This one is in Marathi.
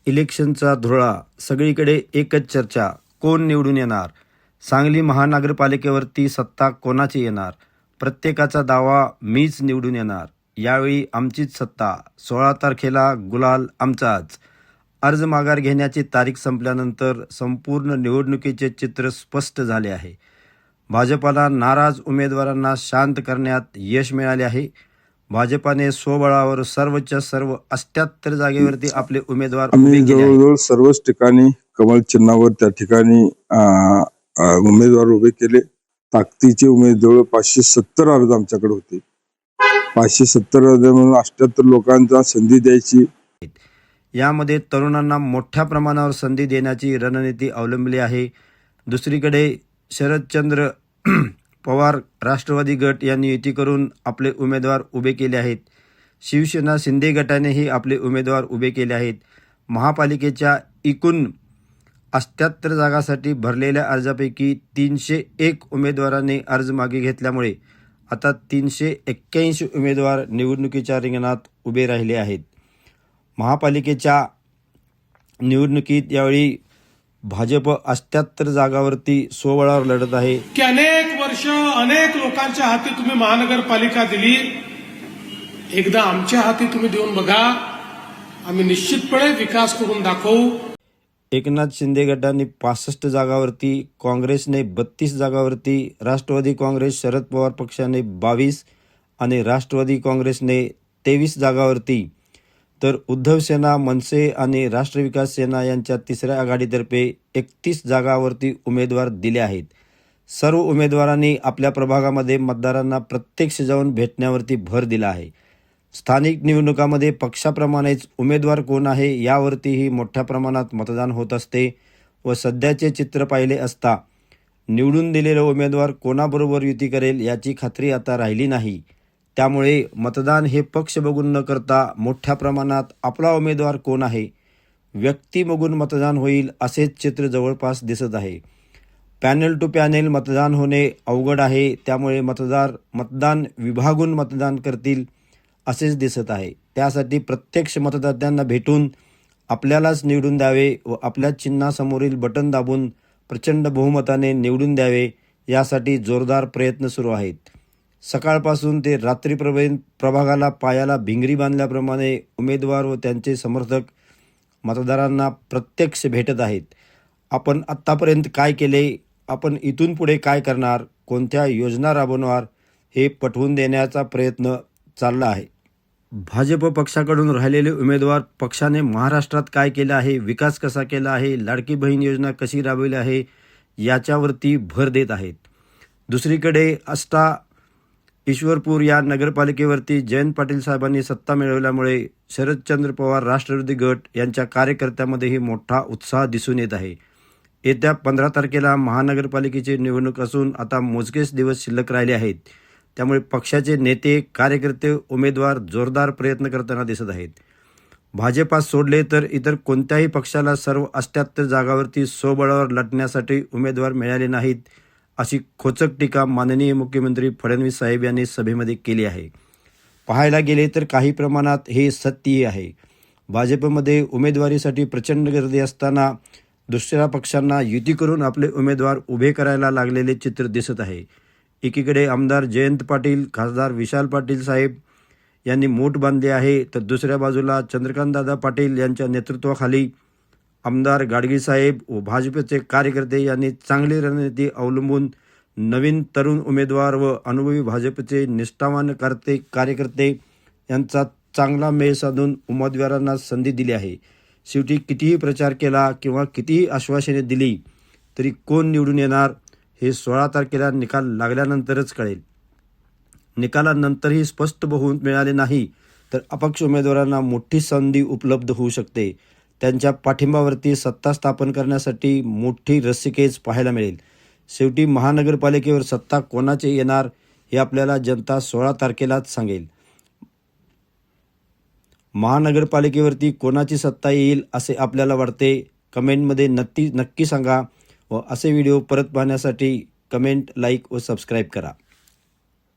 इलेक्शनचा धुळा, सगळीकडे एकच चर्चा, कोण निवडून येणार? सांगली महानगरपालिकेवरती सत्ता कोणाची येणार? प्रत्येकाचा दावा मीच निवडून येणार, यावेळी आमचीच सत्ता, 16 तारखेला गुलाल आमचाच. अर्ज माघार घेण्याची तारीख संपल्यानंतर संपूर्ण निवडणुकीचे चित्र स्पष्ट झाले आहे. भाजपाला नाराज उमेदवारांना शांत करण्यात यश मिळाले आहे. भाजपाने स्वबळावर सर्वच्या सर्व 78 जागेवरती आपले उमेदवार उभे आम्ही केले आहेत. जवळजवळ सर्वच ठिकाणी कमळ चिन्हावर त्या ठिकाणी उमेदवार उभे केले. ताकदीचे उमेदवार 570 अर्ज आमच्याकडे होते. 570 अर्ज म्हणून 78 लोकांना संधी द्यायची. यामध्ये तरुणांना मोठ्या प्रमाणावर संधी देण्याची रणनीती अवलंबली आहे. दुसरीकडे शरदचंद्र पवार राष्ट्रवादी गट यांनी युती करून आपले उमेदवार उभे केले आहेत. शिवसेना शिंदे गटानेही आपले उमेदवार उभे केले आहेत. महापालिकेच्या एकूण 78 जागांसाठी भरलेल्या अर्जापैकी 301 उमेदवारांनी अर्ज मागे घेतल्यामुळे आता 381 उमेदवार निवडणुकीच्या रिंगणात उभे राहिले आहेत. महापालिकेच्या निवडणुकीत यावेळी भाजप 78 जागावरती स्वबळावर लढत आहे. की अनेक वर्ष अनेक लोकांच्या हाती तुम्ही महानगरपालिका दिली, एकदा आमच्या हाती तुम्ही देऊन बघा, आम्ही निश्चितपणे विकास करून दाखवू. एकनाथ शिंदे गटाने 65 जागावरती, काँग्रेसने 32 जागावरती, राष्ट्रवादी काँग्रेस शरद पवार पक्षाने 22 आणि राष्ट्रवादी काँग्रेसने 23 जागावरती, तर उद्धव सेना, मनसे आणि राष्ट्र विकास सेना यांच्या तिसऱ्या आघाडीतर्फे 31 जागावरती उमेदवार दिले आहेत. सर्व उमेदवारांनी आपल्या प्रभागामध्ये मतदारांना प्रत्यक्ष जाऊन भेटण्यावरती भर दिला आहे. स्थानिक निवडणुकामध्ये पक्षाप्रमाणेच उमेदवार कोण आहे यावरतीही मोठ्या प्रमाणात मतदान होत असते व सध्याचे चित्र पाहिले असता निवडून दिलेला उमेदवार कोणाबरोबर युती करेल याची खात्री आता राहिली नाही. त्यामुळे मतदान हे पक्ष बघून न करता मोठ्या प्रमाणात आपला उमेदवार कोण आहे, व्यक्ती बघून मतदान होईल असेच चित्र जवळपास दिसत आहे. पॅनल टू पॅनल मतदान होणे अवघड आहे. त्यामुळे मतदान विभागून मतदान करतील असेच दिसत आहे. त्यासाठी प्रत्यक्ष मतदात्यांना भेटून आपल्यालाच निवडून द्यावे व आपल्या चिन्हासमोरील बटन दाबून प्रचंड बहुमताने निवडून द्यावे यासाठी जोरदार प्रयत्न सुरू आहेत. सकाळपासून ते रात्रीपर्यंत प्रभागाला पायाला भिंगरी बांधल्याप्रमाणे उमेदवार व त्यांचे समर्थक मतदारांना प्रत्यक्ष भेटत आहेत. आपण आत्तापर्यंत काय केले, आपण इथून पुढे काय करणार, कोणत्या योजना राबवणार हे पटवून देण्याचा प्रयत्न चालला आहे. भाजप पक्षाकडून राहिलेले उमेदवार पक्षाने महाराष्ट्रात काय केलं आहे, विकास कसा केला आहे, लाडकी बहीण योजना कशी राबवली आहे याच्यावरती भर देत आहेत. दुसरीकडे ईश्वरपूर या नगरपालिकेवरती जयंत पाटील साहेबांनी सत्ता मिळवल्यामुळे शरदचंद्र पवार राष्ट्रवादी गट यांच्या कार्यकर्त्यांमध्येही मोठा उत्साह दिसून येत आहे. येत्या 15 तारखेला महानगरपालिकेची निवडणूक असून आता मोजकेच दिवस शिल्लक राहिले आहेत. त्यामुळे पक्षाचे नेते, कार्यकर्ते, उमेदवार जोरदार प्रयत्न करताना दिसत आहेत. भाजपास सोडले तर इतर कोणत्याही पक्षाला सर्व 78 जागावरती स्वबळावर लढण्यासाठी उमेदवार मिळाले नाहीत अशी खोचक टीका माननीय मुख्यमंत्री फडणवीस साहेब यांनी सभेमध्ये केली आहे. पाहायला गेले तर काही प्रमाणात हे सत्यही आहे. भाजपमध्ये उमेदवारीसाठी प्रचंड गर्दी असताना दुसऱ्या पक्षांना युती करून आपले उमेदवार उभे करायला लागलेले चित्र दिसत आहे. एकीकडे आमदार जयंत पाटील, खासदार विशाल पाटील साहेब यांनी मूठ बांधले आहे, तर दुसऱ्या बाजूला चंद्रकांतदादा पाटील यांच्या नेतृत्वाखाली आमदार गाडगे साहेब व भाजपचे कार्यकर्ते यांनी चांगली रणनीती अवलंबून नवीन तरुण उमेदवार व अनुभवी भाजपचे निष्ठावान कार्यकर्ते यांचा चांगला मेळ साधून उमेदवारांना संधी दिली आहे. शेवटी कितीही प्रचार केला किंवा कितीही आश्वासने दिली तरी कोण निवडून येणार हे 16 तारखेला निकाल लागल्यानंतरच कळेल. निकालानंतरही स्पष्ट बहुमत मिळाले नाही तर अपक्ष उमेदवारांना मोठी संधी उपलब्ध होऊ शकते. त्यांच्या पाठिंबावरती सत्ता स्थापन करण्यासाठी मोठी रस्सीखेच पाहायला मिळेल. शेवटी महानगरपालिकेवर सत्ता कोणाचे येणार हे आपल्याला जनता 16 तारखेलाच सांगेल. महानगरपालिकेवरती कोणाची सत्ता येईल असे आपल्याला वाटते, कमेंटमध्ये नक्की सांगा व असे व्हिडिओ परत पाहण्यासाठी कमेंट, लाईक व सबस्क्राईब करा.